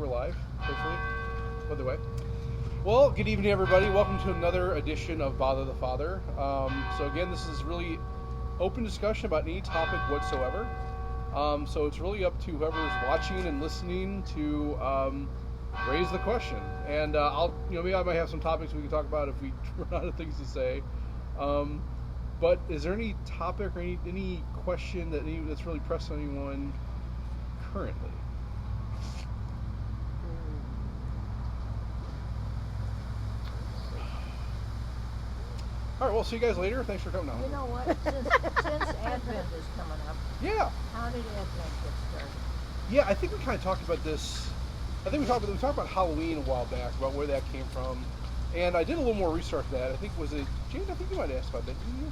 we're live, hopefully. By the way. Well, good evening, everybody. Welcome to another edition of Bother the Father. So again, this is really open discussion about any topic whatsoever. So it's really up to whoever's watching and listening to raise the question. And maybe I might have some topics we can talk about if we run out of things to say. But is there any topic or any question that's really pressing anyone currently? All right, we'll see you guys later. Thanks for coming out. You know what? Since Advent is coming up, Yeah. how did Advent get started? Yeah, I think we kind of talked about this. I think we talked about Halloween a while back, about where that came from. And I did a little more research on that. I think, was it Jane? I think you might have asked about that, didn't you?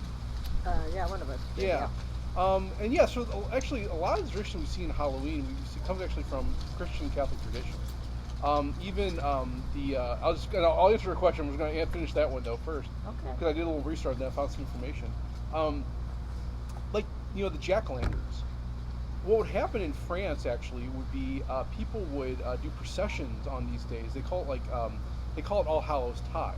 Yeah, one of us. Yeah. So actually, a lot of the tradition we see in Halloween comes actually from Christian Catholic tradition. I'll answer your question. I'm just going to finish that one though first, Okay. because I did a little research and I found some information. The jack-o'-lanterns. What would happen in France actually would be people would do processions on these days. They call it All Hallows Tide.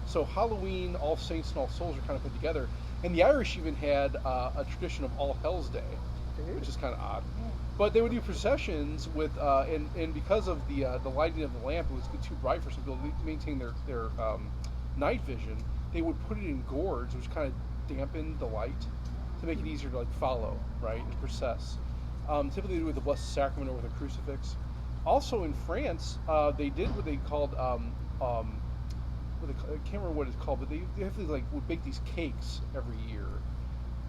So Halloween, All Saints, and All Souls are kind of put together. And the Irish even had a tradition of All Hell's Day, which is kind of odd. But they would do processions with, and because of the lighting of the lamp, it was too bright for some people to maintain their night vision. They would put it in gourds, which kind of dampened the light to make it easier to follow, right, and process. Typically, they do with the Blessed Sacrament or with a crucifix. Also in France, they did what they called I can't remember what it's called, but they definitely would bake these cakes every year,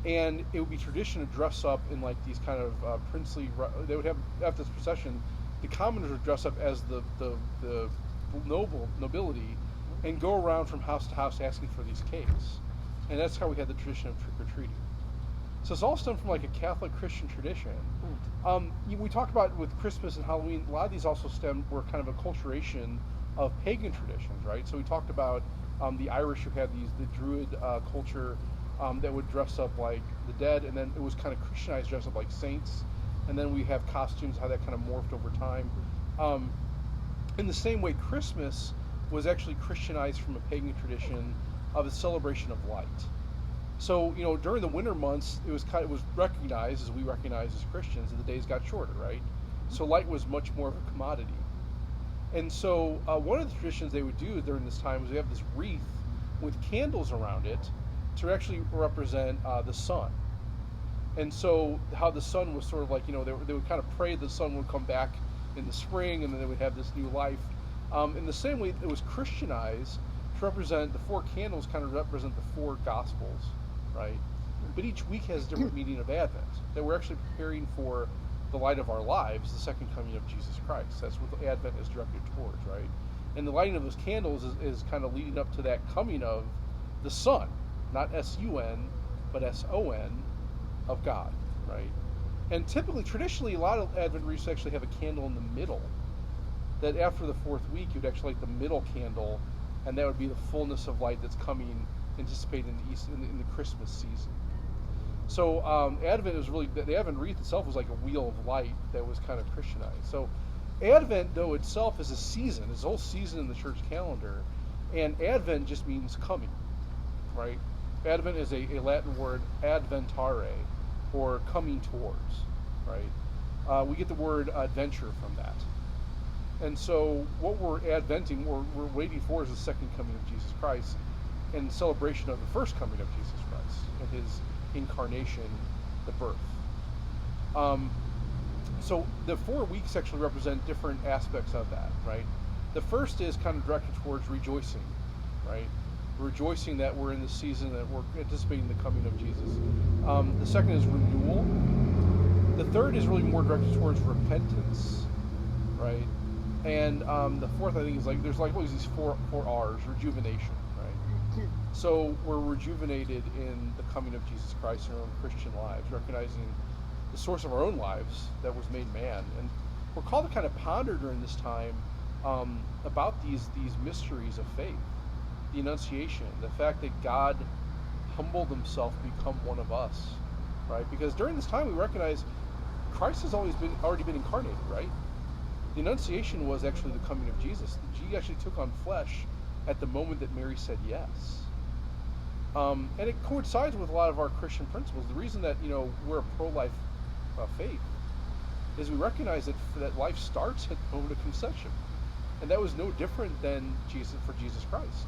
and it would be tradition to dress up in these kind of princely. They would have after this procession, the commoners would dress up as the nobility, and go around from house to house asking for these cakes, and that's how we had the tradition of trick or treating. So it's all stemmed from a Catholic Christian tradition. We talked about with Christmas and Halloween. A lot of these also were kind of a acculturation of pagan traditions, right? So we talked about the Irish who had the Druid culture that would dress up like the dead, and then it was kind of Christianized, dress up like saints, and then we have costumes, how that kind of morphed over time. In the same way, Christmas was actually Christianized from a pagan tradition of the celebration of light. So during the winter months, it was recognized as we recognize as Christians, and the days got shorter, right? So light was much more of a commodity. And so one of the traditions they would do during this time was they have this wreath with candles around it to actually represent the sun. And so how the sun was sort of they would kind of pray the sun would come back in the spring, and then they would have this new life. In the same way, it was Christianized to represent the four candles, kind of represent the four gospels, right? But each week has a different meaning of Advent, that we're actually preparing for the light of our lives, the second coming of Jesus Christ. That's what the Advent is directed towards, right? And the lighting of those candles is kind of leading up to that coming of the Son, not S-U-N, but S-O-N, of God, right? And typically, traditionally, a lot of Advent wreaths actually have a candle in the middle, that after the fourth week, you'd actually light the middle candle, and that would be the fullness of light that's coming, anticipated in the Christmas season. So Advent is really, the Advent wreath itself was like a wheel of light that was kind of Christianized. So Advent, though, itself is a season. It's a whole season in the church calendar. And Advent just means coming, right? Advent is a Latin word, adventare, or coming towards, right? We get the word adventure from that. And so what we're adventing, we're waiting for is the second coming of Jesus Christ and celebration of the first coming of Jesus Christ and his incarnation, the birth. So the 4 weeks actually represent different aspects of that, right? The first is kind of directed towards rejoicing, right? Rejoicing that we're in the season, that we're anticipating the coming of Jesus. The second is renewal. The third is really more directed towards repentance, right? And the fourth, I think, is there's always these four R's, rejuvenation, right? So we're rejuvenated in the coming of Jesus Christ in our own Christian lives, recognizing the source of our own lives that was made man. And we're called to kind of ponder during this time about these mysteries of faith, the Annunciation, the fact that God humbled himself to become one of us, right? Because during this time we recognize Christ has already been incarnated, right? The Annunciation was actually the coming of Jesus. He actually took on flesh at the moment that Mary said yes. And it coincides with a lot of our Christian principles. The reason that we're a pro-life faith is we recognize that life starts at the moment of conception, and that was no different than for Jesus Christ.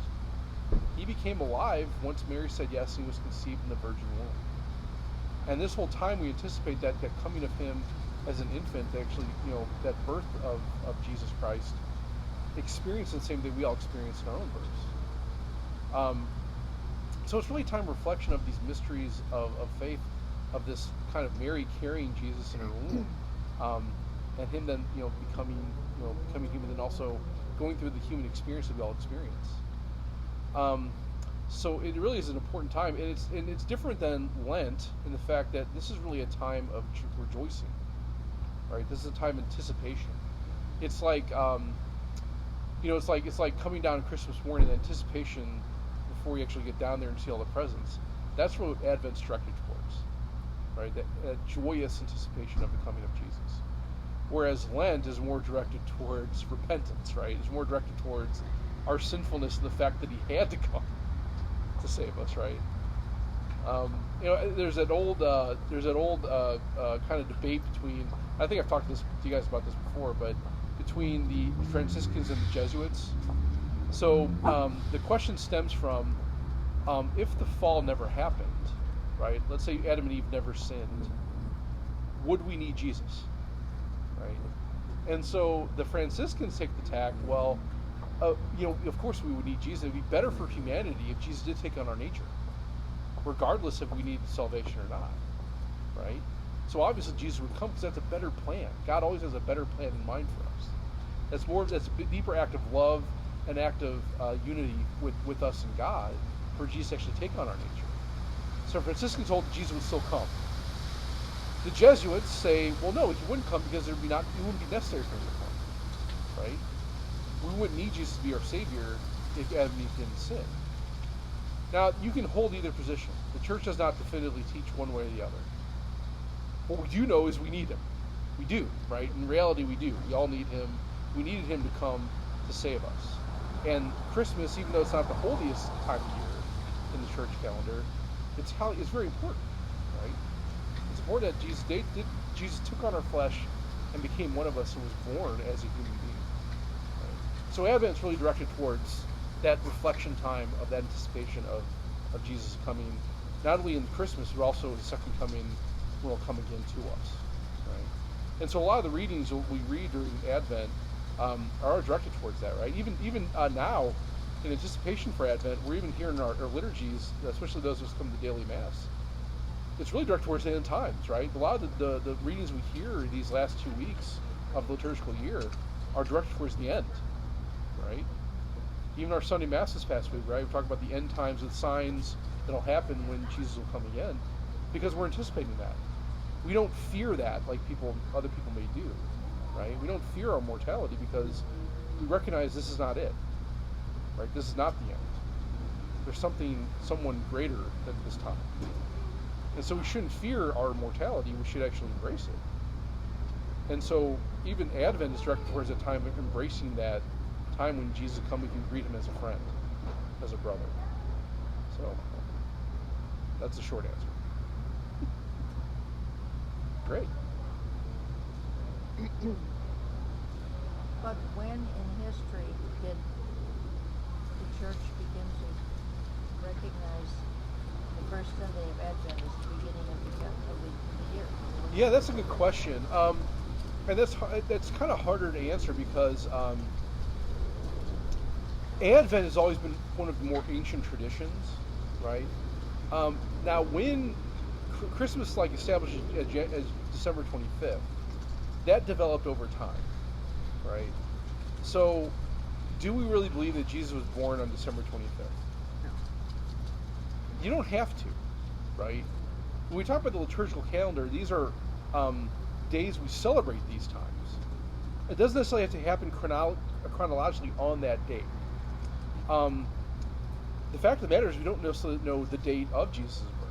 He became alive once Mary said yes, and he was conceived in the virgin womb. And this whole time we anticipate that coming of him as an infant, actually, that birth of Jesus Christ, experienced in the same day we all experience in our own births. So it's really a time of reflection of these mysteries of faith, of this kind of Mary carrying Jesus in her womb, and him then becoming human, and also going through the human experience that we all experience. So it really is an important time, and it's different than Lent in the fact that this is really a time of rejoicing, right? This is a time of anticipation. It's like it's like coming down Christmas morning, the anticipation before you actually get down there and see all the presents. That's what Advent's directed towards, right? That joyous anticipation of the coming of Jesus. Whereas Lent is more directed towards repentance, right? It's more directed towards our sinfulness and the fact that he had to come to save us, right? There's that old kind of debate between, I think I've talked to you guys about this before, but between the Franciscans and the Jesuits. So the question stems from, if the fall never happened, right? Let's say Adam and Eve never sinned, would we need Jesus, right? And so the Franciscans take the tack, well, of course we would need Jesus. It would be better for humanity if Jesus did take on our nature, regardless if we need salvation or not, right? So obviously Jesus would come because that's a better plan. God always has a better plan in mind for us. That's a deeper act of love, an act of unity with us and God, for Jesus to actually take on our nature. So Franciscans hold that Jesus would still come. The Jesuits say, well, no, he wouldn't come because it wouldn't be necessary for him to come, right? We wouldn't need Jesus to be our Savior if Adam and Eve didn't sin. Now, you can hold either position. The Church does not definitively teach one way or the other. What we do know is we need him. We do, right? In reality, we do. We all need him. We needed him to come to save us. And Christmas, even though it's not the holiest time of year in the church calendar, it's very important, right? It's important that Jesus took on our flesh and became one of us and was born as a human being. Right? So Advent's really directed towards that reflection time of that anticipation of Jesus coming, not only in Christmas, but also his second coming when he'll come again to us. Right? And so a lot of the readings that we read during Advent are directed towards that, right? Even now, in anticipation for Advent, we're even hearing our liturgies, especially those of us come to daily Mass. It's really directed towards the end times, right? A lot of the readings we hear these last 2 weeks of the liturgical year are directed towards the end, right? Even our Sunday Mass this past week, right? We talk about the end times and signs that'll happen when Jesus will come again, because we're anticipating that. We don't fear that like other people may do, right? We don't fear our mortality because we recognize this is not it, right? This is not the end. There's someone greater than this time. And so we shouldn't fear our mortality, we should actually embrace it. And so even Advent is directed towards a time of embracing that time when Jesus will come, we can greet him as a friend, as a brother. So that's the short answer. Great. But when in history did the church begin to recognize the first Sunday of Advent as the beginning of the year? Yeah, that's a good question. And that's kind of harder to answer because Advent has always been one of the more ancient traditions, right? Now, when Christmas established as December 25th, that developed over time, right? So, do we really believe that Jesus was born on December 25th? No. You don't have to, right? When we talk about the liturgical calendar, these are days we celebrate these times. It doesn't necessarily have to happen chronologically on that date. The fact of the matter is we don't necessarily know the date of Jesus' birth.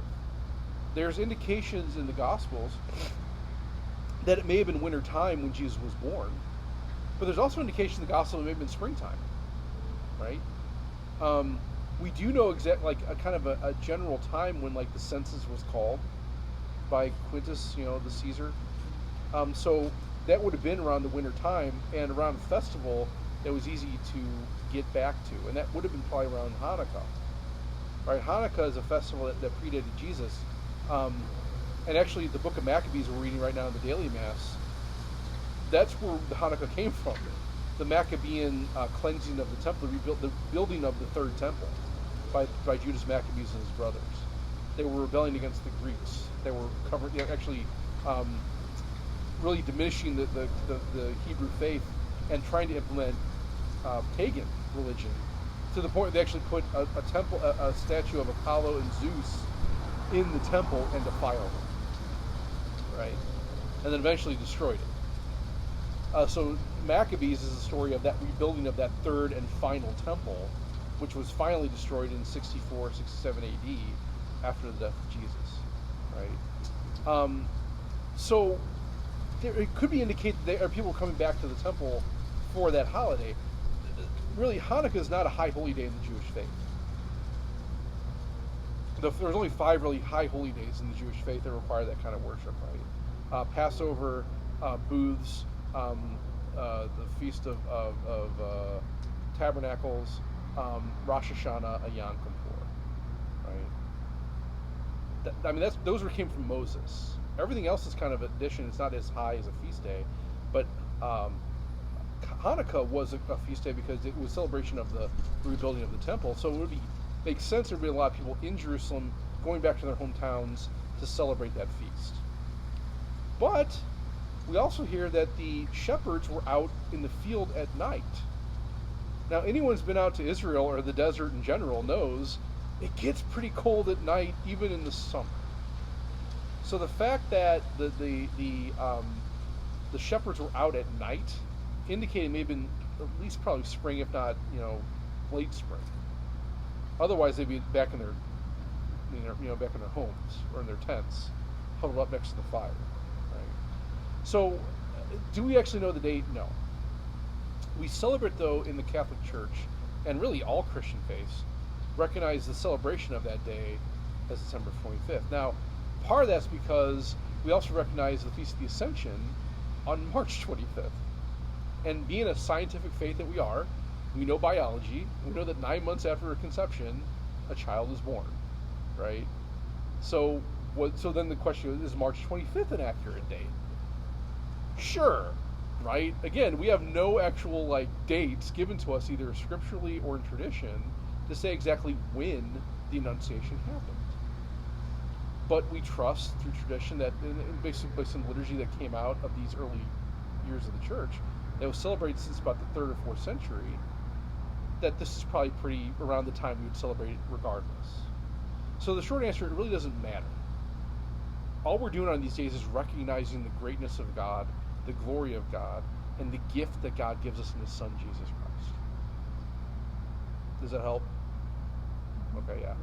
There's indications in the Gospels that it may have been winter time when Jesus was born. But there's also indication in the gospel it may have been springtime, right? We do know like a kind of a general time when like the census was called by Quintus, the Caesar. So that would have been around the winter time and around the festival that was easy to get back to, and that would have been probably around Hanukkah, right? Hanukkah is a festival that predated Jesus, and actually the book of Maccabees we're reading right now in the daily mass, that's where the Hanukkah came from. The Maccabean cleansing of the temple, the building of the third temple by Judas Maccabees and his brothers. They were rebelling against the Greeks. They were actually really diminishing the Hebrew faith and trying to implement pagan religion to the point they actually put a statue of Apollo and Zeus in the temple and defiled it, right? And then eventually destroyed it. So Maccabees is the story of that rebuilding of that third and final temple, which was finally destroyed in 64, 67 AD after the death of Jesus, right? So it could be indicated that there are people coming back to the temple for that holiday. Really, Hanukkah is not a high holy day in the Jewish faith. There's only 5 really high holy days in the Jewish faith that require that kind of worship, right? Passover, booths, the Feast of Tabernacles, Rosh Hashanah, and Yom Kippur, right? Those came from Moses. Everything else is kind of addition. It's not as high as a feast day, but Hanukkah was a feast day because it was a celebration of the rebuilding of the temple. So it would make sense there would be a lot of people in Jerusalem going back to their hometowns to celebrate that feast. But we also hear that the shepherds were out in the field at night. Now, anyone who's been out to Israel or the desert in general knows it gets pretty cold at night, even in the summer. So the fact that the shepherds were out at night indicated it may have been at least probably spring, if not late spring. Otherwise, they'd be back in their back in their homes or in their tents, huddled up next to the fire. Right? So, do we actually know the date? No. We celebrate, though, in the Catholic Church, and really all Christian faiths, recognize the celebration of that day as December 25th. Now, part of that's because we also recognize the Feast of the Ascension on March 25th. And being a scientific faith that we are, we know biology. We know that 9 months after a conception, a child is born, right? So then the question is March 25th an accurate date? Sure, right? Again, we have no actual dates given to us either scripturally or in tradition to say exactly when the Annunciation happened. But we trust through tradition that, and basically some liturgy that came out of these early years of the church, that was celebrated since about the 3rd or 4th century, that this is probably pretty around the time we would celebrate it regardless. So the short answer, it really doesn't matter. All we're doing on these days is recognizing the greatness of God, the glory of God, and the gift that God gives us in His Son, Jesus Christ. Does that help? Okay, yeah.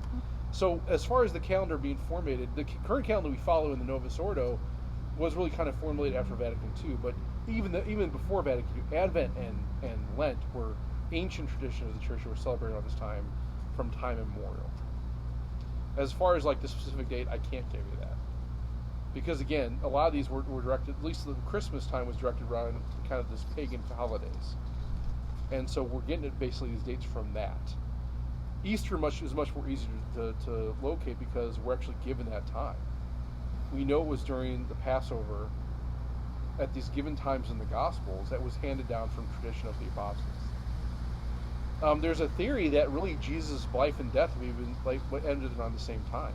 So as far as the calendar being formulated, the current calendar we follow in the Novus Ordo was really kind of formulated after Vatican II, but even before Vatican II, Advent and Lent were ancient traditions of the church that were celebrated on this time from time immemorial. As far as the specific date, I can't give you that. Because again, a lot of these were directed, at least the Christmas time was directed around kind of this pagan holidays. And so we're getting basically these dates from that. Easter is much more easy to locate because we're actually given that time. We know it was during the Passover at these given times in the Gospels that was handed down from tradition of the apostles. There's a theory that really Jesus' life and death ended around the same time.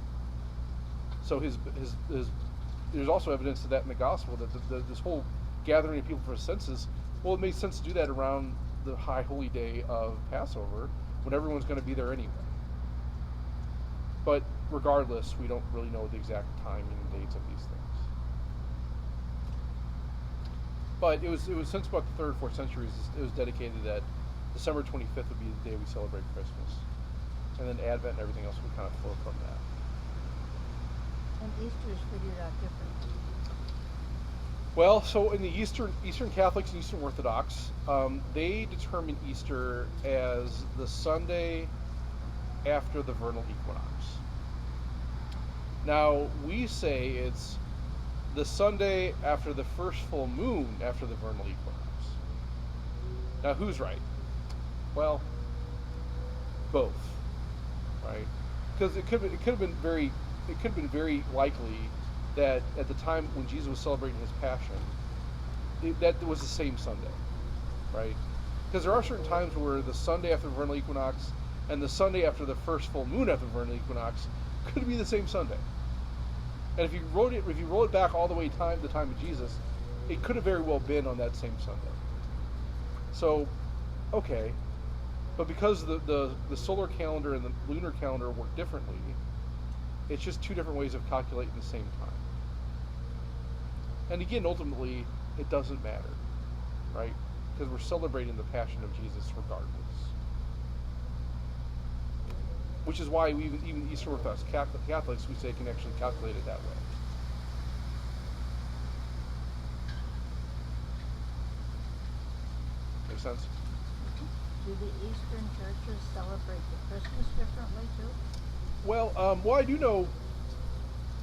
So there's also evidence of that in the Gospel that this whole gathering of people for a census, well, it made sense to do that around the high holy day of Passover when everyone's going to be there anyway. But regardless, we don't really know the exact timing and dates of these things. But it was since about the 3rd or 4th centuries, it was dedicated that December 25th would be the day we celebrate Christmas. And then Advent and everything else would kind of flow from that. And Easter is figured out differently. Well, so in the Eastern Catholics and Eastern Orthodox, they determine Easter as the Sunday after the vernal equinox. Now we say it's the Sunday after the first full moon after the vernal equinox. Now who's right? Well, both, right? Because it could have been very likely that at the time when Jesus was celebrating his passion, that was the same Sunday, right? Because there are certain times where the Sunday after the vernal equinox and the Sunday after the first full moon after the vernal equinox could be the same Sunday. And if you roll it back all the way to the time of Jesus, it could have very well been on that same Sunday. So, okay, but because the solar calendar and the lunar calendar work differently, it's just two different ways of calculating the same time. And again, ultimately, it doesn't matter, right? Because we're celebrating the passion of Jesus regardless. Which is why even Eastern Orthodox Catholics, we say, can actually calculate it that way. Make sense? Do the Eastern churches celebrate the Christmas differently too? Well, I do know.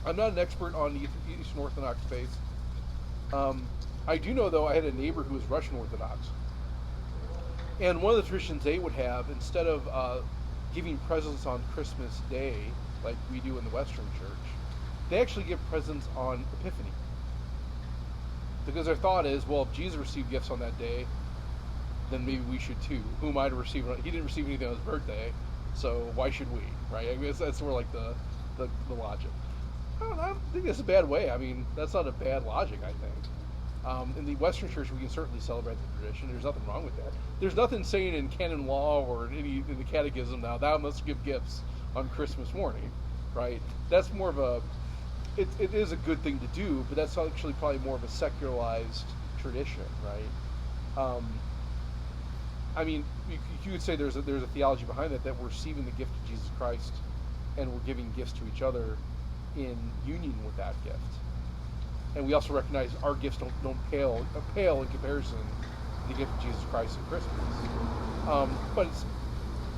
I'm not an expert on the Eastern Orthodox faith. I do know, though, I had a neighbor who was Russian Orthodox, and one of the traditions they would have, instead of giving presents on Christmas Day like we do in the Western Church, they actually give presents on Epiphany. Because their thought is, well, if Jesus received gifts on that day, then maybe we should too. Who am I to receive? He didn't receive anything on his birthday, so why should we, right? I mean, that's more like the logic. I don't think that's a bad way. I mean, that's not a bad logic, I think. In the Western Church, we can certainly celebrate the tradition. There's nothing wrong with that. There's nothing saying in canon law or in the catechism now, thou must give gifts on Christmas morning, right? That's more of a, it is a good thing to do, but that's actually probably more of a secularized tradition, right? I mean, you could say there's a theology behind that we're receiving the gift of Jesus Christ and we're giving gifts to each other in union with that gift. And we also recognize our gifts don't pale in comparison to the gift of Jesus Christ at Christmas. But it's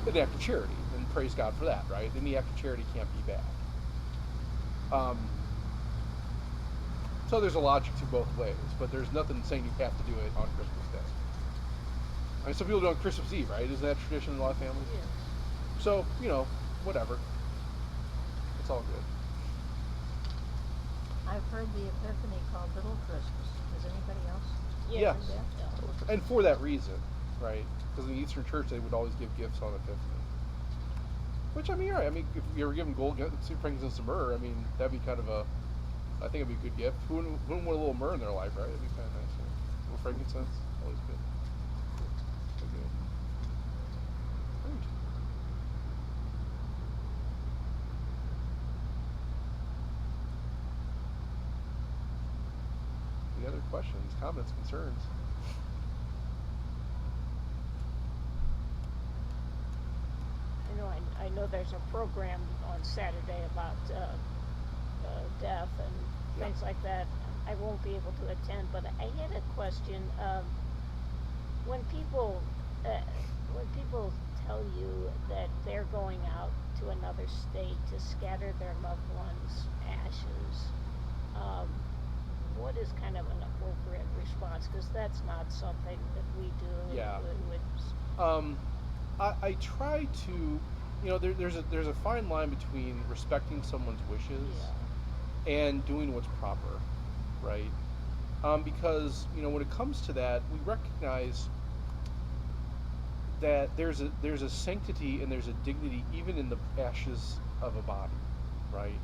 an act of charity, and praise God for that, right? Any act of charity can't be bad. So there's a logic to both ways, but there's nothing saying you have to do it on Christmas Day. I mean, some people do it on Christmas Eve, right? Isn't that tradition in a lot of families? Yeah. So, whatever. It's all good. I've heard the Epiphany called Little Christmas. Has anybody else Yes. heard that? And for that reason, right? Because in the Eastern Church, they would always give gifts on Epiphany. Which, I mean, you're right. I mean, if you ever give them gold, frankincense, and myrrh, I mean, that'd be kind of I think it'd be a good gift. Who wouldn't want a little myrrh in their life, right? It'd be kind of nice. Yeah. A little frankincense, always good. Okay. Great. Any other questions, comments, concerns? I know there's a program on Saturday about death and things like that. I won't be able to attend, but I had a question. When people tell you that they're going out to another state to scatter their loved ones' ashes, what is kind of an appropriate response? Because that's not something that we do. Yeah. With I try to, there's a fine line between respecting someone's wishes and doing what's proper, right? Because when it comes to that, we recognize that there's a sanctity and there's a dignity even in the ashes of a body, right?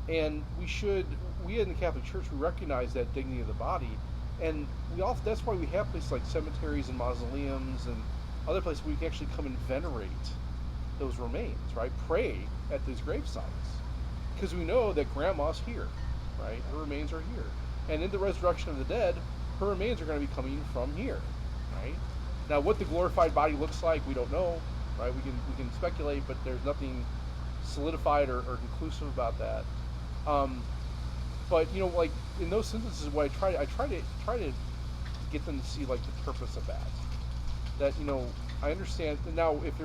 And we in the Catholic Church, we recognize that dignity of the body, and that's why we have places like cemeteries and mausoleums and other places where we can actually come and venerate those remains, right? Pray at these grave sites. Because we know that Grandma's here, right? Her remains are here. And in the resurrection of the dead, her remains are going to be coming from here, right? Now, what the glorified body looks like, we don't know, right? We can speculate, but there's nothing solidified or conclusive about that. But like in those instances, what I try to get them to see like the purpose of that. That I understand now. If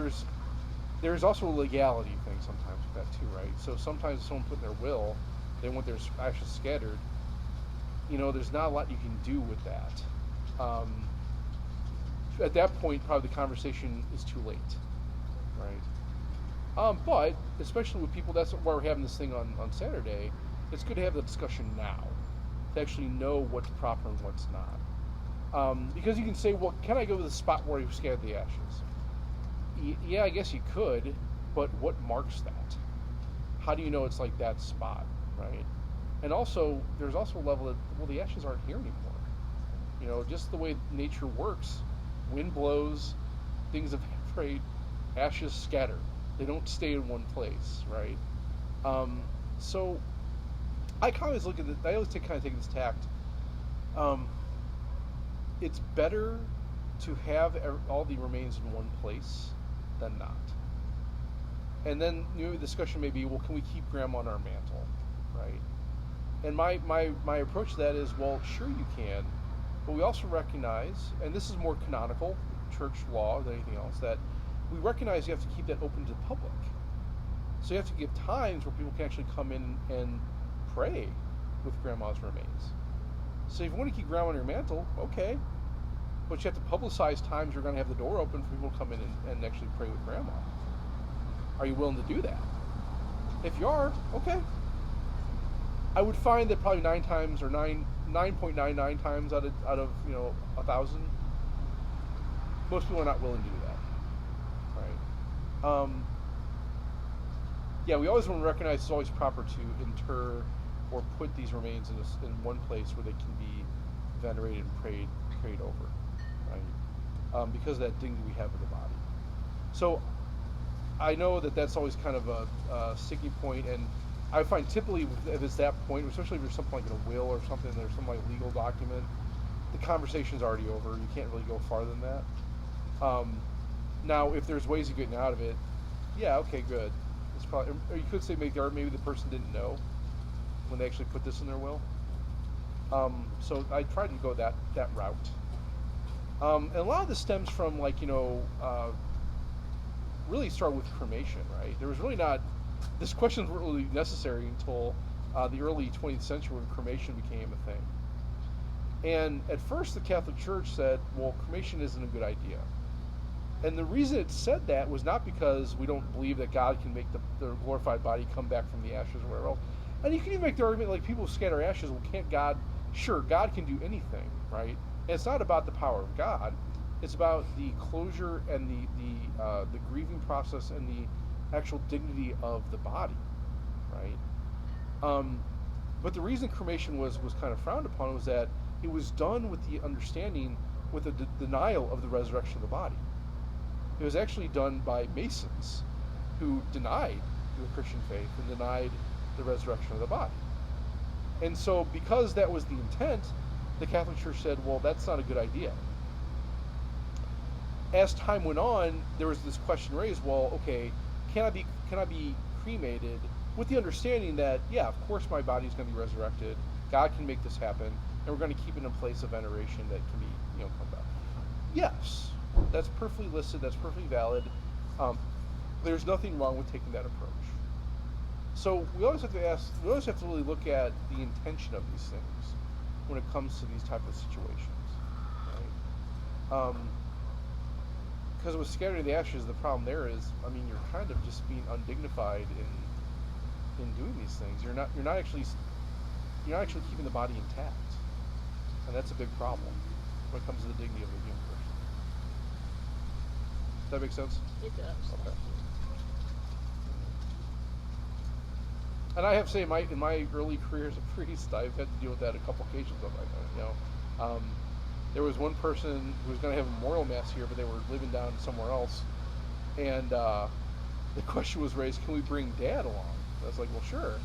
there's also a legality thing sometimes with that too, right? So sometimes if someone put in their will, they want their ashes scattered. There's not a lot you can do with that. At that point, probably the conversation is too late, right? But especially with people, that's why we're having this thing on Saturday. It's good to have the discussion now, to actually know what's proper and what's not. Because you can say, well, can I go to the spot where you scattered the ashes? Yeah, I guess you could, but what marks that? How do you know it's like that spot, right? And also, there's also a level that, well, the ashes aren't here anymore. Just the way nature works, wind blows, things evaporate, ashes scatter. They don't stay in one place, right? So I kind of always look at it, I always take this tact. It's better to have all the remains in one place than not. And then the discussion may be, well, can we keep Grandma on our mantle, right? And my approach to that is, well, sure you can, but we also recognize, and this is more canonical church law than anything else, that we recognize you have to keep that open to the public. So you have to give times where people can actually come in and pray with Grandma's remains. So if you want to keep Grandma on your mantle, okay, but you have to publicize times you're going to have the door open for people to come in and actually pray with Grandma. Are you willing to do that? If you are, okay. I would find that probably 9.99 times out of 1,000, most people are not willing to do that, right? Yeah, we always want to recognize it's always proper to inter or put these remains in one place where they can be venerated and prayed over, right? Because of that dignity we have in the body. So I know that that's always kind of a sticky point, and I find typically if it's that point, especially if there's something like a will or something, there's some like legal document, the conversation's already over. You can't really go farther than that. Now, if there's ways of getting out of it, yeah, okay, good. It's probably, or you could say maybe the person didn't know when they actually put this in their will. So I tried to go that route. And a lot of this stems from really start with cremation, right? There was really not, this question wasn't really necessary until the early 20th century when cremation became a thing. And at first the Catholic Church said, well, cremation isn't a good idea. And the reason it said that was not because we don't believe that God can make the glorified body come back from the ashes or whatever else. And you can even make the argument like people who scatter ashes, well, can't God? Sure, God can do anything, right? And it's not about the power of God. It's about the closure and the grieving process and the actual dignity of the body, right? But the reason cremation was kind of frowned upon was that it was done with the understanding, with the denial of the resurrection of the body. It was actually done by Masons who denied the Christian faith and denied the resurrection of the body. And so because that was the intent, the Catholic Church said, well, that's not a good idea. As time went on, there was this question raised, well, okay, can I be cremated with the understanding that, yeah, of course my body is going to be resurrected, God can make this happen, and we're going to keep it in a place of veneration that can be, come back. Yes, that's perfectly listed, that's perfectly valid. There's nothing wrong with taking that approach. So we always have to really look at the intention of these things when it comes to these type of situations, right? Because with scattering the ashes, the problem there is, you're kind of just being undignified in doing these things. You're not actually keeping the body intact, and that's a big problem when it comes to the dignity of the human person. Does that make sense? It does. Okay. And I have to say, in my early career as a priest, I've had to deal with that a couple occasions on my own. There was one person who was going to have a memorial mass here, but they were living down somewhere else, and the question was raised, can we bring Dad along? I was like, well, sure.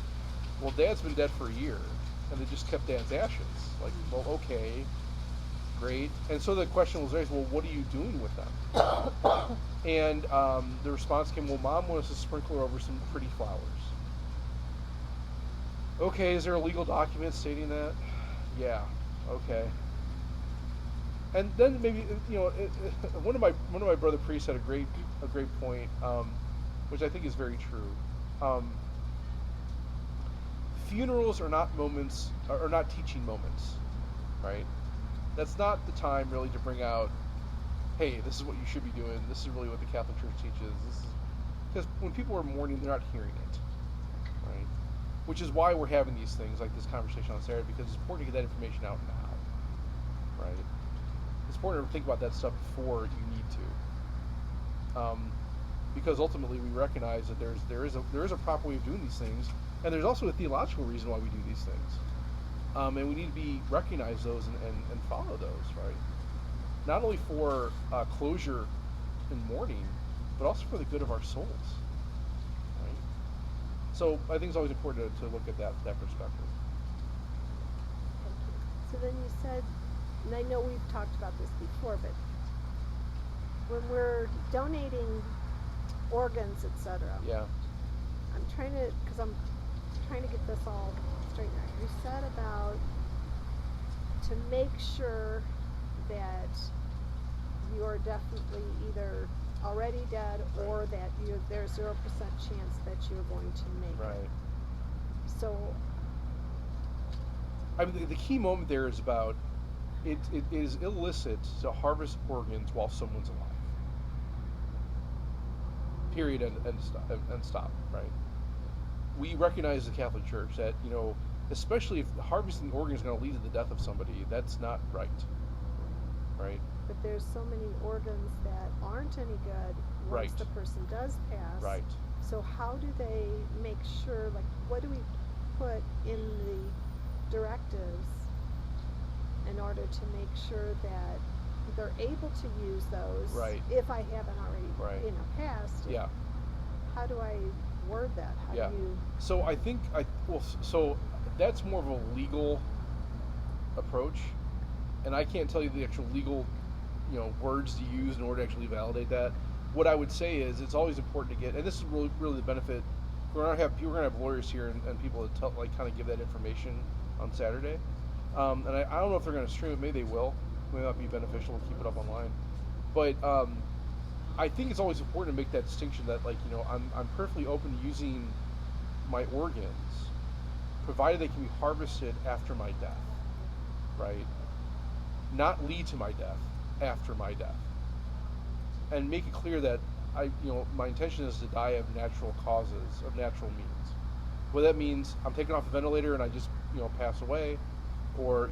Well, Dad's been dead for a year, and they just kept Dad's ashes. Like, well, okay, great. And so the question was raised, well, what are you doing with them? And the response came, well, Mom wants to sprinkle her over some pretty flowers. Okay, is there a legal document stating that? Yeah. Okay. And then maybe one of my brother priests had a great point, which I think is very true. Funerals are not moments, are not teaching moments, right? That's not the time really to bring out, hey, this is what you should be doing. This is really what the Catholic Church teaches. This is because when people are mourning, they're not hearing it, right? Which is why we're having these things like this conversation on Saturday, because it's important to get that information out now, right? It's important to think about that stuff before you need to, because ultimately we recognize that there is a proper way of doing these things, and there's also a theological reason why we do these things, and we need to recognize those and follow those, right? Not only for closure and mourning, but also for the good of our souls, right? So I think it's always important to look at that perspective. So then you said, and I know we've talked about this before, but when we're donating organs, etc. Yeah. because I'm trying to get this all straightened out. You said about to make sure that you are definitely either already dead or that there's 0% chance that you're going to make it. Right. So I mean, the key moment there is about it is illicit to harvest organs while someone's alive. Period. And stop. Right. We recognize the Catholic Church that, especially if harvesting organs is going to lead to the death of somebody, that's not right. Right. but there's so many organs that aren't any good once Right. the person does pass. Right. So how do they make sure, like, what do we put in the directives in order to make sure that they're able to use those Right. if I haven't already, Right. passed? Yeah. How do I word that? How Yeah. do you? So I think so that's more of a legal approach, and I can't tell you the actual legal, words to use in order to actually validate that. What I would say is it's always important to get, and this is really the benefit. We're gonna have lawyers here and people that kind of give that information on Saturday. And I don't know if they're going to stream it. Maybe they will. It may not be beneficial to keep it up online. But I think it's always important to make that distinction that, I'm perfectly open to using my organs, provided they can be harvested after my death, right? Not lead to my death, after my death. And make it clear that my intention is to die of natural causes, of natural means. Whether that means I'm taken off a ventilator and I just, pass away, or,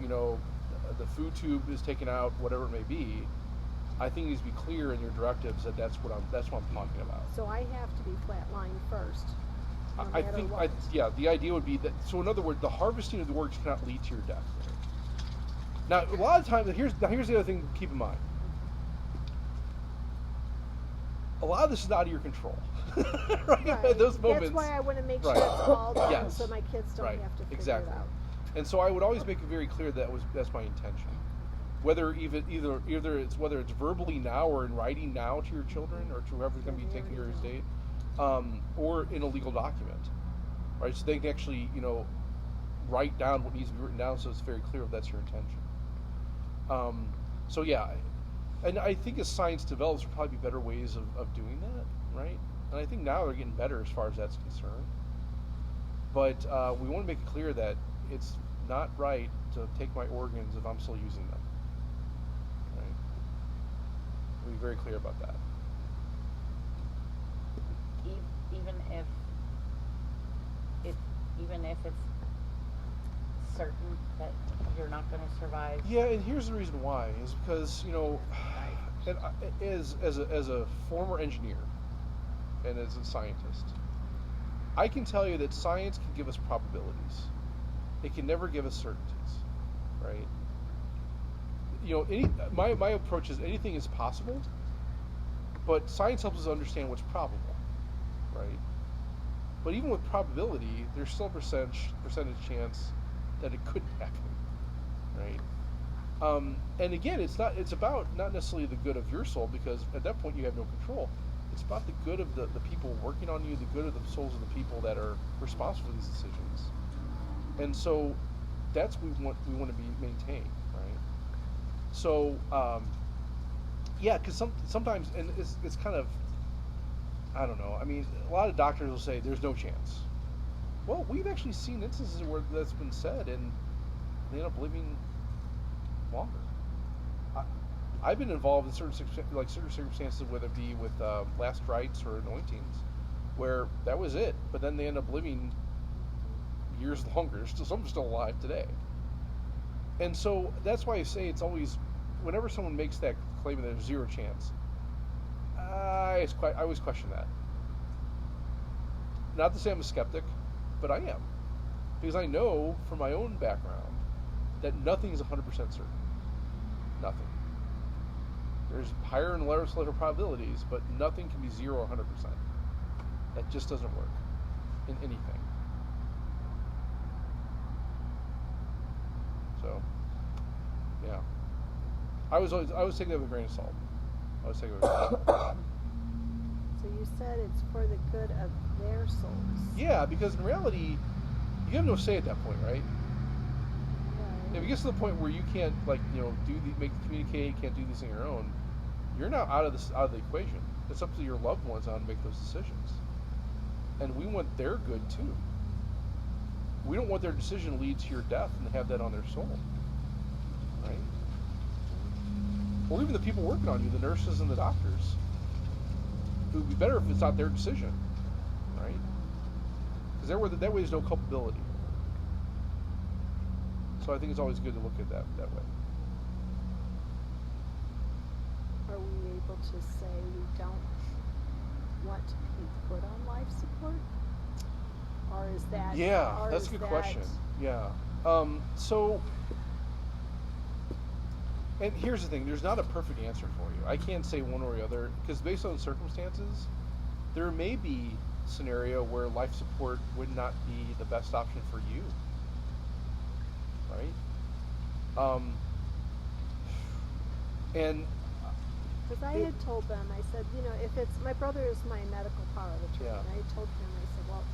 the food tube is taken out, whatever it may be. I think it needs to be clear in your directives that that's what I'm talking about. So I have to be flatlined first. No I matter think, what. the idea would be that. So in other words, the harvesting of the organs cannot lead to your death. Now, a lot of times, here's the other thing to keep in mind. A lot of this is out of your control, right? At those moments. That's why I want to make Right. sure it's all done, Yes. so my kids don't Right. have to figure Exactly. it out. And so I would always make it very clear that's my intention. Whether it's verbally now or in writing now to your children or to whoever's going to be taking your estate, or in a legal document, right? So they can actually write down what needs to be written down, so it's very clear if that's your intention. So yeah, and I think as science develops, there'll probably be better ways of doing that, right? And I think now they're getting better as far as that's concerned. But we want to make it clear that it's not right to take my organs if I'm still using them. Right? We'll be very clear about that. Even if it's certain that you're not going to survive. Yeah, and here's the reason why is because and as a former engineer and as a scientist, I can tell you that science can give us probabilities. It can never give us certainties, right? My approach is anything is possible, but science helps us understand what's probable, right? But even with probability, there's still a percentage chance that it could happen, right? And again, it's about not necessarily the good of your soul, because at that point you have no control. It's about the good of the people working on you, the good of the souls of the people that are responsible for these decisions. And so that's what we want to be maintained, right? So yeah, because sometimes, and it's kind of, I don't know. I mean, a lot of doctors will say there's no chance. Well, we've actually seen instances where that's been said, and they end up living longer. I've been involved in certain circumstances, whether it be with last rites or anointings, where that was it, but then they end up living years longer. Some are still alive today, and so that's why I say it's always, whenever someone makes that claim that there's zero chance, I always question that. Not to say I'm a skeptic, but I am, because I know from my own background that nothing is 100% certain. Nothing. There's higher and lower probabilities, but nothing can be 0 or 100%. That just doesn't work in anything. So, yeah. I was taking that with a grain of salt. So you said it's for the good of their souls. Yeah, because in reality, you have no say at that point, right? Right. If it gets to the point where you can't, communicate, can't do these on your own, you're now out of the equation. It's up to your loved ones on to make those decisions, and we want their good too. We don't want their decision to lead to your death and have that on their soul, right? Or even the people working on you, the nurses and the doctors. It would be better if it's not their decision, right? Because that way there's no culpability. So I think it's always good to look at that way. Are we able to say we don't want to be put on life support? Or is that... Yeah, that's a good question. Yeah. So, and here's the thing, there's not a perfect answer for you. I can't say one or the other, because based on circumstances, there may be a scenario where life support would not be the best option for you. Right? And because I had told them, I said, if it's, my brother is my medical power of attorney, Yeah. and I told him, I said, well,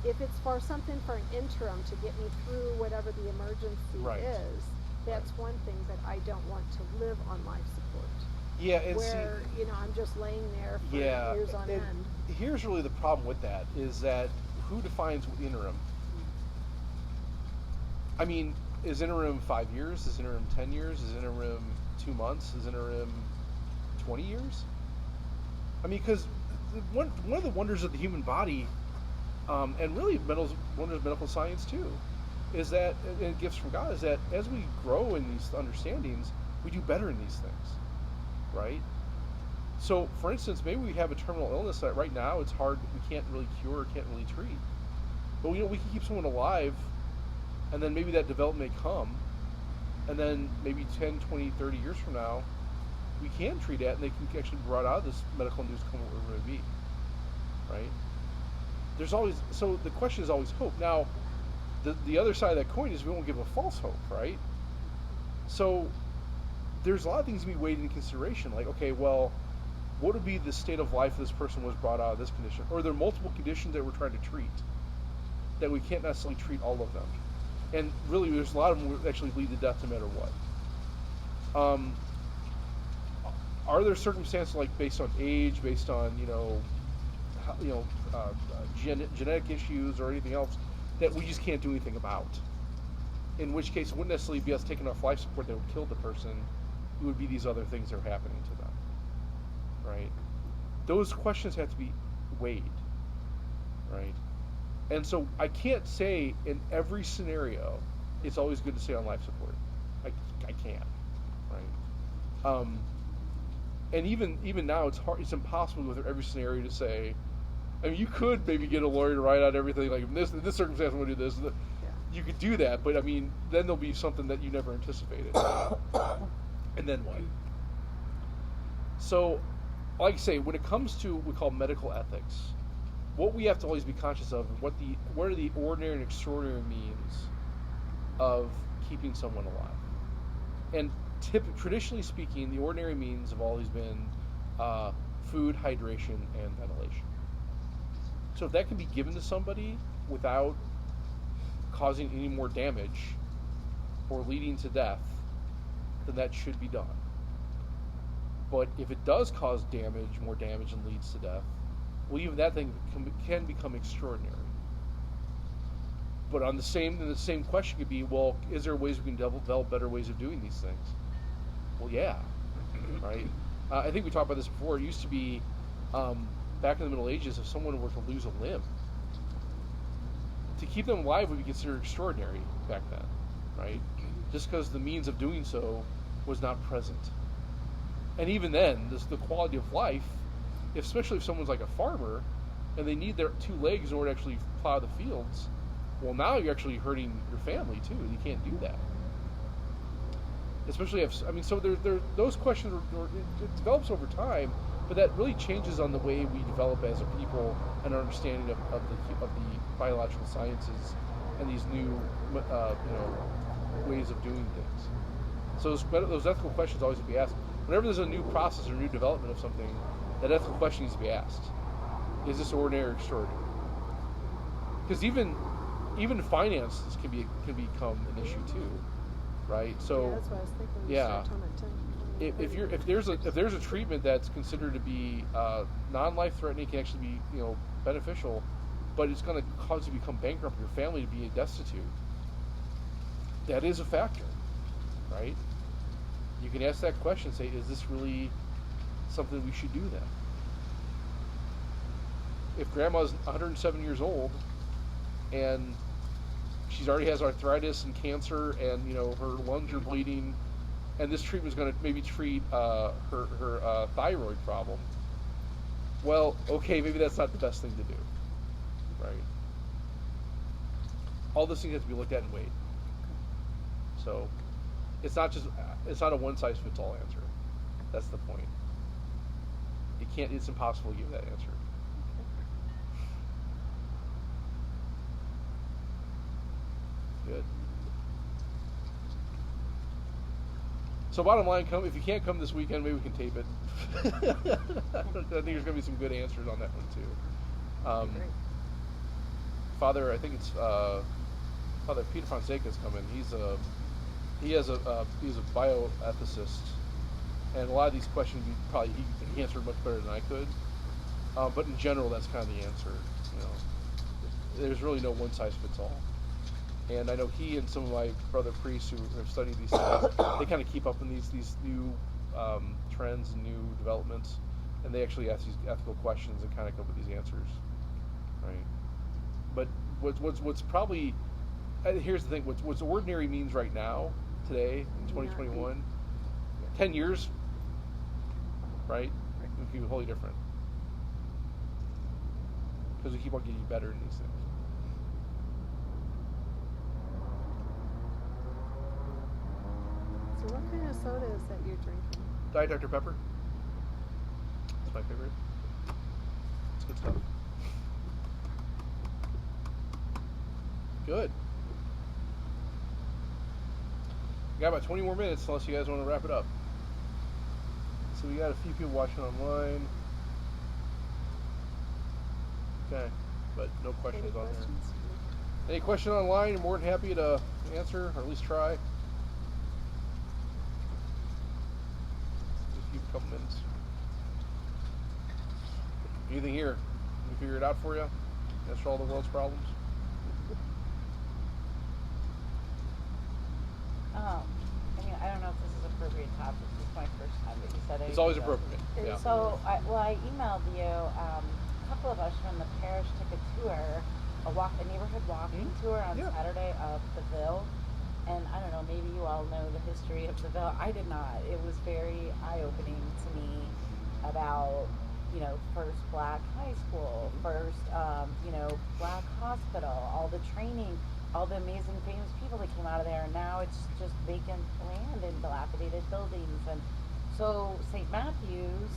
if it's for something for an interim to get me through whatever the emergency Right. is, that's one thing, but I don't want to live on life support. yeah, and Where, I'm just laying there for years on and end. here's really the problem with that, is that who defines interim? I mean, is interim 5 years? Is interim 10 years? Is interim 2 months? Is interim 20 years? I mean, because one of the wonders of the human body, and really wonders of medical science too, is that, and gifts from God, is that as we grow in these understandings, we do better in these things, right? So, for instance, maybe we have a terminal illness that right now it's hard, we can't really cure, or can't really treat, but we can keep someone alive, and then maybe that development may come, and then maybe 10, 20, 30 years from now, we can treat it, and they can actually be brought out of this medical-induced coma, wherever it may be, right? There's always, so the question is always hope. Now, the other side of that coin is we won't give a false hope, right? So there's a lot of things to be weighed into consideration, like, okay, well, what would be the state of life if this person was brought out of this condition? Or are there multiple conditions that we're trying to treat that we can't necessarily treat all of them? And really, there's a lot of them that actually lead to death no matter what. Are there circumstances, like based on age, based on genetic issues or anything else that we just can't do anything about? In which case, it wouldn't necessarily be us taking off life support that would kill the person. It would be these other things that are happening to them, right? Those questions have to be weighed, right? And so I can't say in every scenario it's always good to stay on life support. I can't, right? And even now it's hard. It's impossible with every scenario to say. I mean, you could maybe get a lawyer to write out everything. Like in this circumstance, I'm going to do this. You could do that, but I mean, then there'll be something that you never anticipated. And then what? So, like I say, when it comes to what we call medical ethics, what we have to always be conscious of, and what are the ordinary and extraordinary means of keeping someone alive. And traditionally speaking, the ordinary means have always been food, hydration, and ventilation. So if that can be given to somebody without causing any more damage or leading to death, then that should be done. But if it does cause more damage and leads to death, well, even that thing can become extraordinary. But the same question could be, well, is there ways we can develop better ways of doing these things? Well, yeah, right? I think we talked about this before. It used to be, back in the Middle Ages, if someone were to lose a limb, to keep them alive would be considered extraordinary back then, right? Just because the means of doing so was not present. And even then, the quality of life, especially if someone's like a farmer, and they need their 2 legs in order to actually plow the fields, well, now you're actually hurting your family too. You can't do that. Especially if, so those questions, it develops over time, but that really changes on the way we develop as a people and our understanding of the biological sciences and these new, ways of doing things. So those ethical questions always have to be asked. Whenever there's a new process or new development of something, that ethical question needs to be asked. Is this ordinary or extraordinary? Because even finances can become an issue too, right? So that's what I was thinking. Yeah. If there's a treatment that's considered to be non-life threatening, can actually be beneficial, but it's going to cause you to become bankrupt, your family to be destitute. That is a factor, right? You can ask that question, say, is this really something we should do then? If grandma's 107 years old and she already has arthritis and cancer and her lungs are bleeding, and this treatment is going to maybe treat her thyroid problem, well, okay, maybe that's not the best thing to do, right? All those things have to be looked at and weighed. So it's not a one-size-fits-all answer. That's the point. It's impossible to give that answer. Good. So bottom line, if you can't come this weekend, maybe we can tape it. I think there's going to be some good answers on that one too. Father, I think it's Father Peter Fonseca's coming. He's a bioethicist, and a lot of these questions he answered much better than I could. But in general, that's kind of the answer. There's really no one size fits all. And I know he and some of my brother priests who have studied these things, they kind of keep up in these new trends and new developments, and they actually ask these ethical questions and kind of come up with these answers, right? But what's probably here's the thing: what's ordinary means right now, today in 2021, 10 years, right? It would be wholly different because we keep on getting better in these things. So what kind of soda is that you're drinking? Diet Dr. Pepper. It's my favorite. It's good stuff. Good. We got about 20 more minutes unless you guys want to wrap it up. So we got a few people watching online. Okay, but no questions on there. Any question online? You're more than happy to answer, or at least try. Just keep a couple minutes. Anything here? Can we figure it out for you? Answer all the world's problems? I don't know if this is appropriate topic. This is my first time that you said it. It's always appropriate. Yeah. So, I emailed you. A couple of us from the parish took a tour, a neighborhood walking tour on Saturday of Seville. And I don't know, maybe you all know the history of Seville. I did not. It was very eye-opening to me about, first black high school, first, black hospital, all the training, all the amazing famous people that came out of there, and now it's just vacant land and dilapidated buildings. And so St. Matthew's,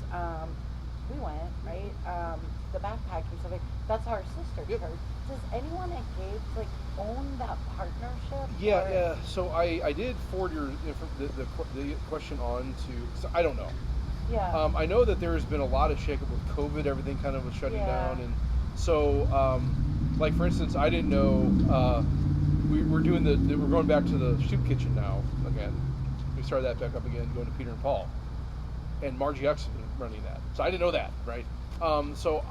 we went, right? The backpacking stuff, that's our sister church. Does anyone at Gabe's own that partnership? Yeah. So I did forward the question on to. So I don't know. Yeah. I know that there has been a lot of shakeup with COVID. Everything kind of was shutting down, and so for instance, I didn't know we're doing we're going back to the soup kitchen now again. We started that back up again, going to Peter and Paul, and Margie X has been running that. So I didn't know that, right? So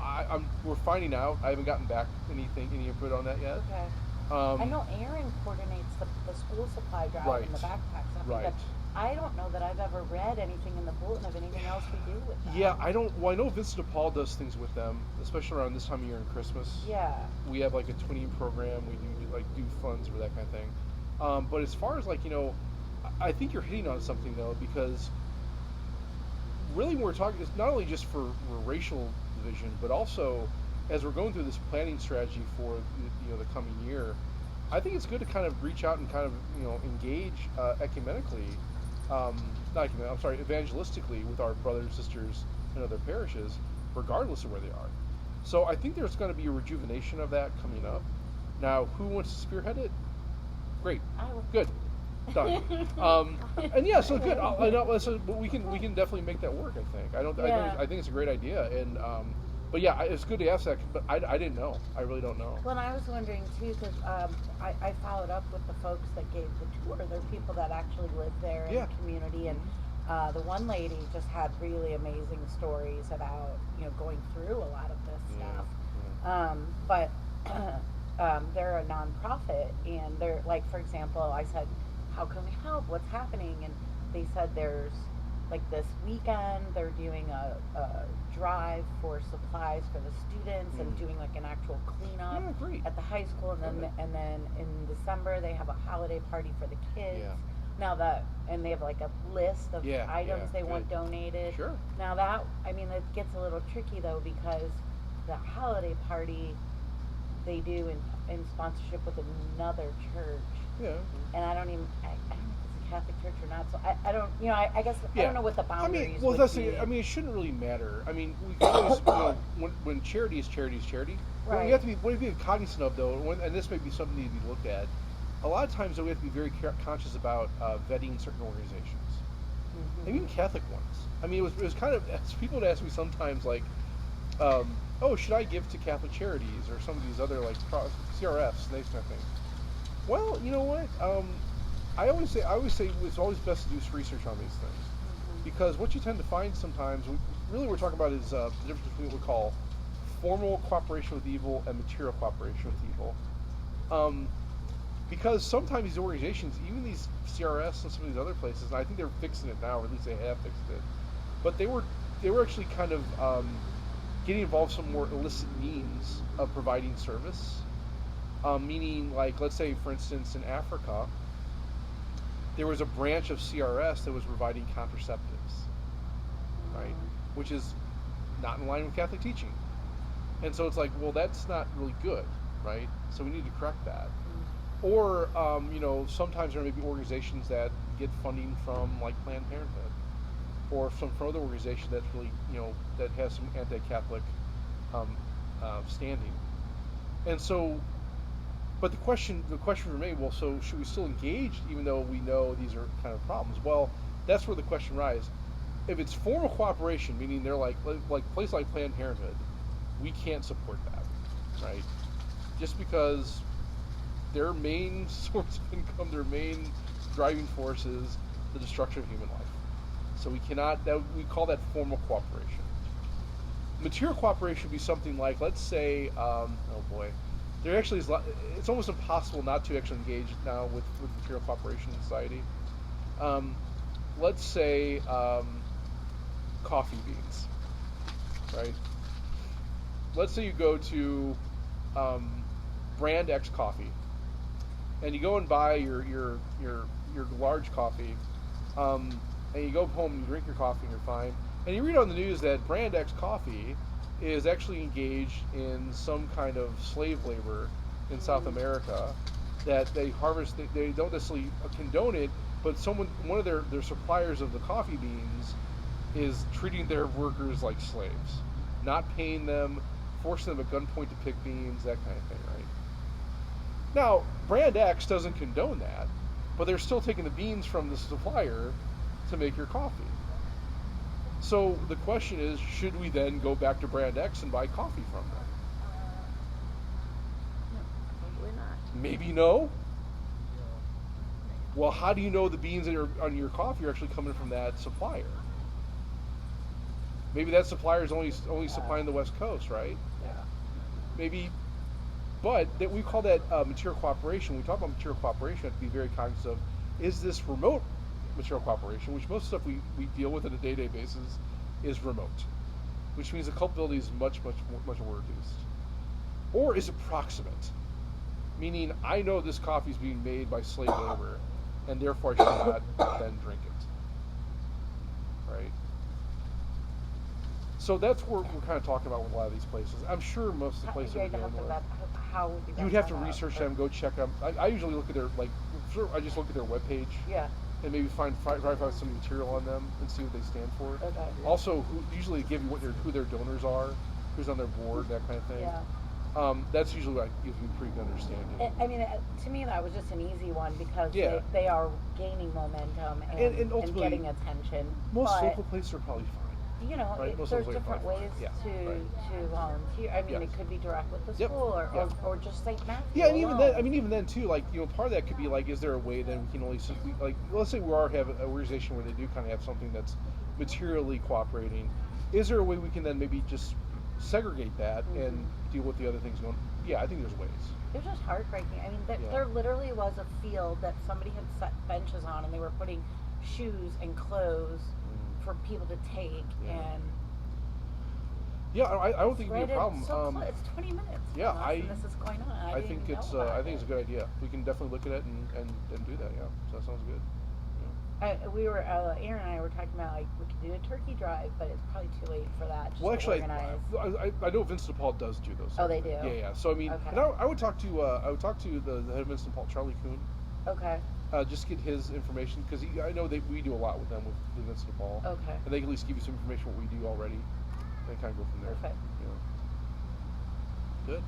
we're finding out. I haven't gotten back any input on that yet. Okay. I know Aaron coordinates the school supply drive Right. and the backpack stuff. Right. But I don't know that I've ever read anything in the bulletin of anything else we do with them. Yeah, I don't. Well, I know Vincent de Paul does things with them, especially around this time of year and Christmas. Yeah. We have like a twinning program. We do funds for that kind of thing. But as far as like I think you're hitting on something though, because really when we're talking, it's not only just for racial division, but also as we're going through this planning strategy for the coming year. I think it's good to kind of reach out and kind of engage ecumenically, evangelistically with our brothers and sisters in other parishes, regardless of where they are. So I think there's going to be a rejuvenation of that coming up. Now, who wants to spearhead it? Great, I will. good, done. And yeah, so good. So we can definitely make that work. I think it's a great idea. And but yeah, it's good to ask that. But I didn't know. I really don't know. Well, and I was wondering too, because I followed up with the folks that gave the tour. They're people that actually live there in the community, and the one lady just had really amazing stories about going through a lot of this stuff. But they're a nonprofit, and they're like, for example, I said, "How can we help? What's happening?" And they said there's like this weekend they're doing a drive for supplies for the students and doing like an actual cleanup at the high school, and then in December they have a holiday party for the kids. Now and they have like a list of items they want donated. Sure. Now it gets a little tricky though, because the holiday party they do in sponsorship with another church. Yeah. And I don't know if it's a Catholic church or not. So I don't, I guess I don't know what the boundaries would be. It shouldn't really matter. I mean, we can always, when charity is charity is charity. Right. What we have to be cognizant of though, and this may be something that needs to be looked at. A lot of times though, we have to be very conscious about vetting certain organizations, and even Catholic ones. I mean, it was kind of, people would ask me sometimes like, oh, should I give to Catholic Charities or some of these other like CRFs and these kind of things? Well, you know what? I always say it's always best to do some research on these things, because what you tend to find sometimes, we're talking about is the difference between what we call formal cooperation with evil and material cooperation with evil. Because sometimes these organizations, even these CRS and some of these other places, and I think they're fixing it now, or at least they have fixed it, but they were actually kind of getting involved in some more illicit means of providing service. Meaning, like, let's say, for instance, in Africa, there was a branch of CRS that was providing contraceptives, right? Which is not in line with Catholic teaching. And so it's like, well, that's not really good, right? So we need to correct that. Or, sometimes there may be organizations that get funding from, like, Planned Parenthood, or from other organization that's really, that has some anti-Catholic standing. And so, but the question remains, well, so should we still engage even though we know these are kind of problems? Well, that's where the question arises. If it's formal cooperation, meaning they're like place like Planned Parenthood, we can't support that, right? Just because their main source of income, their main driving force is the destruction of human life. So we cannot, we call that formal cooperation. Material cooperation would be something like, let's say, oh boy, there actually is, it's almost impossible not to actually engage now with material cooperation in society. Let's say coffee beans, right? Let's say you go to brand X coffee, and you go and buy your large coffee, and you go home and you drink your coffee and you're fine. And you read on the news that brand X coffee is actually engaged in some kind of slave labor in South America, that they harvest. They don't necessarily condone it, but one of their suppliers of the coffee beans is treating their workers like slaves, not paying them, forcing them at gunpoint to pick beans, that kind of thing, right? Now, brand X doesn't condone that, but they're still taking the beans from the supplier to make your coffee. So the question is, should we then go back to brand X and buy coffee from them? Probably not. Maybe no, Well, how do you know the beans that are on your coffee are actually coming from that supplier? Maybe that supplier is only supplying the West Coast, right? Yeah. Maybe, but that we call that material cooperation. When we talk about material cooperation, we have to be very cognizant of, is this remote material cooperation, which most stuff we deal with on a day-to-day basis is remote, which means the culpability is much more reduced. Or is it proximate? Meaning, I know this coffee is being made by slave labor, and therefore I should not then drink it. Right? So that's what we're kind of talking about with a lot of these places. I'm sure most of the places are doing more. How would You would have to research them, go check them. I usually look at their, I just look at their webpage. Yeah. And maybe find some material on them and see what they stand for. Okay. Also, usually give you who their donors are, who's on their board, that kind of thing. Yeah. That's usually what gives me a pretty good understanding. I mean, to me, that was just an easy one because Yeah. they are gaining momentum and ultimately, getting attention. Most but, local places are probably fine. you know, Right, most there's of those are different fine. ways Yeah, to right. volunteer. I mean, Yes. it could be direct with the Yep, school yep. or just St. Matthew. Yeah, and alone. even then too, part of that could be is there a way then we can only simply let's say we have an organization where they do kind of have something that's materially cooperating. Is there a way we can then maybe just segregate that and deal with the other things going? Yeah, I think there's ways. It was just heartbreaking. I mean, Yeah. there literally was a field that somebody had set benches on, and they were putting shoes and clothes for people to take, Yeah. and Yeah, I don't think it'd right be a problem. it's 20 minutes. yeah, from us, and this is going on. I think it's a good idea. We can definitely look at it and do that. Yeah, so that sounds good. Aaron and I were talking about we could do a turkey drive, but it's probably too late for that. Just Well, to actually, organize. I know Vincent Paul does do those. Oh, they do? Yeah. So I mean, Okay. and I would talk to the head of Vincent Paul, Charlie Kuhn, Okay. just get his information because I know that we do a lot with them with Vincent Paul, Okay. and they can at least give you some information what we do already, and kind of go from there. Perfect. Good.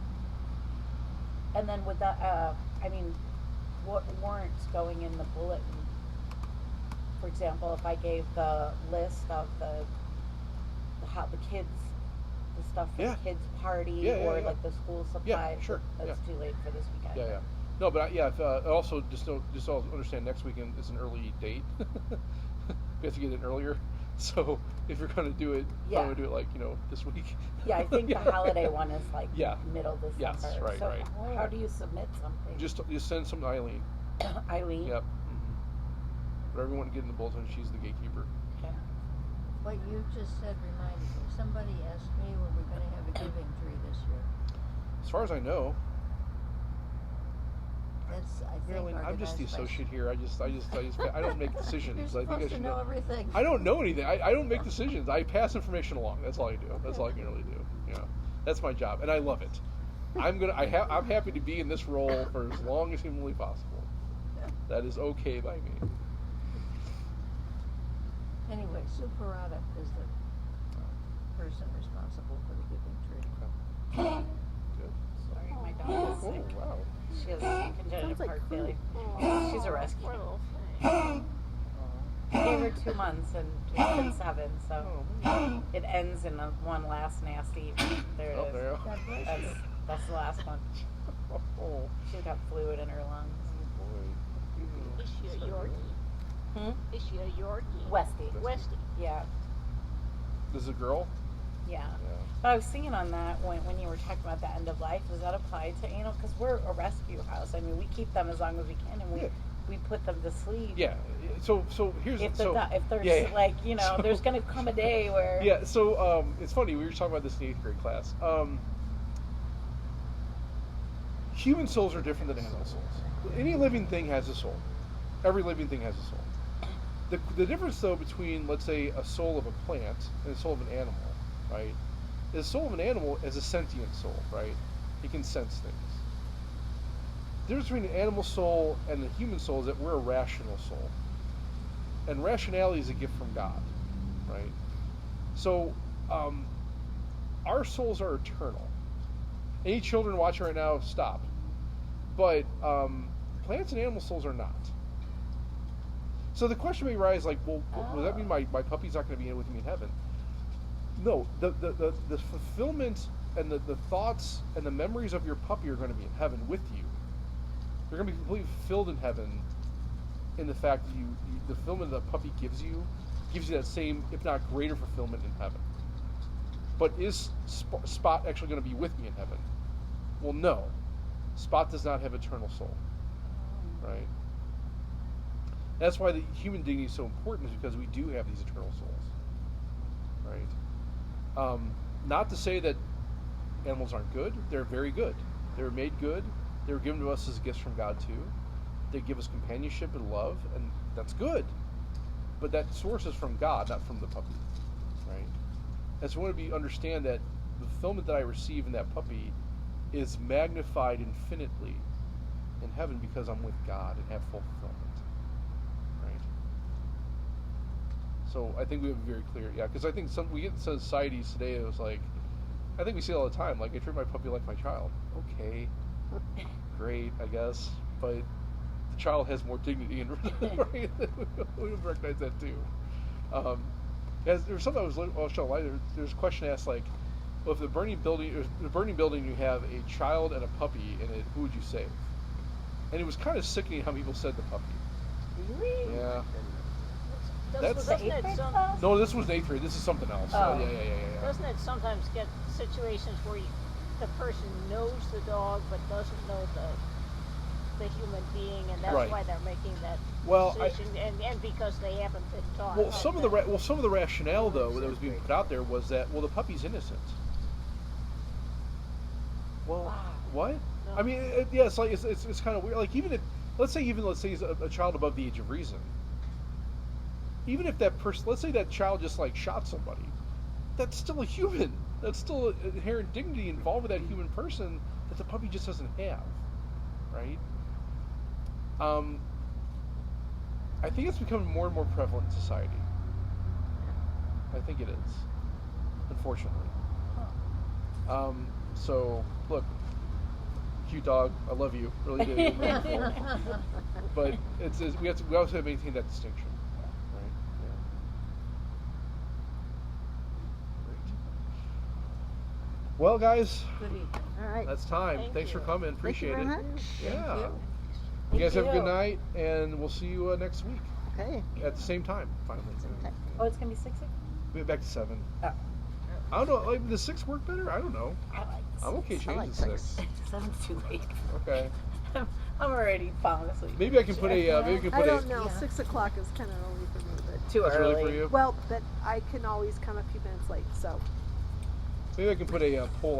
And then with that, I mean, what warrants going in the bulletin? For example, if I gave the list of the kids, the stuff for Yeah. the kids party, Yeah, or yeah. like the school supplies. Yeah, sure. That's too late for this weekend. Yeah. No, but also just understand next weekend is an early date. We have to get it earlier. So if you're going to do it, Yeah. I'm going to do it this week. Yeah, I think the holiday one is like Yeah. middle December. Yes, right, so right. How do you submit something? Just send some to Eileen. Eileen. Yep. But everyone get in the bulletin. She's the gatekeeper. Okay. What you just said reminded me. Somebody asked me were we going to have a giving tree this year. As far as I know, That's I think Marilyn, I'm just the organized by- associate here. I don't make decisions. You're I think I supposed to should know everything. I don't know anything. I don't make decisions. I pass information along. That's all I do. That's all I can really do. That's my job, and I love it. I'm happy to be in this role for as long as humanly possible. That is okay by me. Anyway, Sue Parada is the person responsible for the giving tree. Good. Sorry, my dog is sick. Oh wow. She has congenital Sounds like heart food. failure. Aw. She's a rescue. Poor little thing. I gave her 2 months and she's been 7, so Oh, it ends in one last nasty. There it oh is. there. God bless you. That's the last one. Oh She's got fluid in her lungs. boy. Is she a Yorkie? Is she a Yorkie? Westie. Westie. Yeah. This is a girl. Yeah. Yeah. But I was thinking on that when you were talking about the end of life, does that apply to anal? Because we're a rescue house. I mean, we keep them as long as we can, and we put them to sleep. Yeah. So here's If so there's yeah. like So- there's gonna come a day where Yeah, so it's funny, we were talking about this in the 8th grade class. Human souls are different than animal souls. Any living thing has a soul. Every living thing has a soul. The difference, though, between, let's say, a soul of a plant and a soul of an animal, right? The soul of an animal is a sentient soul, right? It can sense things. The difference between an animal soul and the human soul is that we're a rational soul. And rationality is a gift from God, right? So, our souls are eternal. Any children watching right now, stop. But plants and animal souls are not. So the question may rise, like, well, does that mean my puppy's not going to be with me in heaven? No, the fulfillment and the thoughts and the memories of your puppy are going to be in heaven with you. You're going to be completely fulfilled in heaven in the fact that the fulfillment that puppy gives you that same, if not greater, fulfillment in heaven. But is Spot actually going to be with me in heaven? Well, no. Spot does not have eternal soul, right? That's why the human dignity is so important, is because we do have these eternal souls, right? Not to say that animals aren't good. They're very good. They were made good. They were given to us as gifts from God too. They give us companionship and love, and that's good. But that source is from God, not from the puppy, right? And so I want to understand that the fulfillment that I receive in that puppy is magnified infinitely in heaven because I'm with God and have full fulfillment, right? So I think we have a very clear, because I think we get in societies today, it was like, I think we see it all the time, like, I treat my puppy like my child. Okay, great, I guess, but the child has more dignity, and right? We don't recognize that too. As there's something I was showing light. There's a question asked like, well, if the burning building you have a child and a puppy in it, who would you save? And it was kind of sickening how people said the puppy. Really? Yeah. Doesn't it No, this was 8th grade. This is something else. Oh. Yeah. Doesn't it sometimes get situations where the person knows the dog but doesn't know the human being, and that's Right. why they're making that Well, decision, and because they haven't been taught. Well, some of the rationale though that was being put out there was that, well, the puppy's innocent. Well, Wow. what? No. I mean, it's like it's kind of weird. Like let's say he's a child above the age of reason. Even if that person, let's say that child just like shot somebody, that's still a human. That's still inherent dignity involved with that human person that the puppy just doesn't have, right? I think it's becoming more and more prevalent in society. I think it is, unfortunately. So look, cute dog, I love you, really do. But we also have to maintain that distinction, right? Yeah. Great. Well, guys, All right. that's time. Thank Thanks for you. coming. Thank you Appreciate very it. much. Yeah. Thank You guys have a good you. night, and we'll see you next week Okay. at the same time. Finally, Okay. Oh, it's gonna be 6. we'll be back to 7. Oh. I don't know. Like, does 6 work better? I don't know. I like I'm okay changing like 6. 7's too late. Okay. I'm already falling asleep. Maybe I can put a. Maybe we can I put don't a. know. Yeah. 6 o'clock is kind of early for me, but Too That's early. early for you. well, but I can always come a few minutes late. So. Maybe I can put a poll